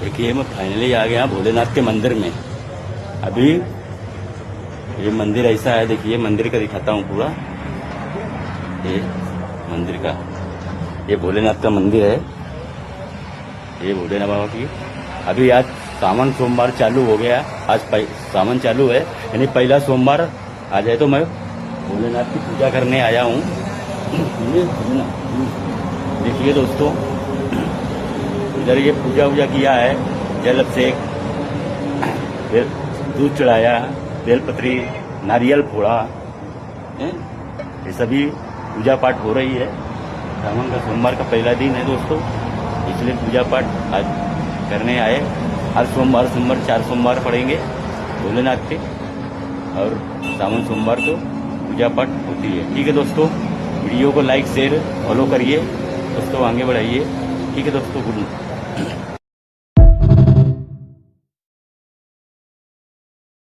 देखिए मैं फाइनली आ गया भोलेनाथ के मंदिर में। अभी ये मंदिर ऐसा है, देखिए मंदिर का दिखाता हूँ पूरा। ये मंदिर का, ये भोलेनाथ का मंदिर है, ये भोलेनाथ बाबा की। अभी आज सावन सोमवार चालू हो गया, आज सावन चालू है, यानी पहला सोमवार आज है। तो मैं भोलेनाथ की पूजा करने आया हूँ। देखिए दोस्तों, इधर ये पूजा वूजा किया है, जल अभिषेक, फिर दूध चढ़ाया, बेलपत्री, नारियल फोड़ा, ये सभी पूजा पाठ हो रही है। सावन का सोमवार का पहला दिन है दोस्तों, इसलिए पूजा पाठ आज करने आए। हर सोमवार 4 सोमवार पड़ेंगे भोलेनाथ के, और सावन सोमवार को पूजा पाठ होती है। ठीक है दोस्तों, वीडियो को लाइक शेयर फॉलो करिए दोस्तों, आगे बढ़ाइए। ठीक है दोस्तों, गुड नाइट।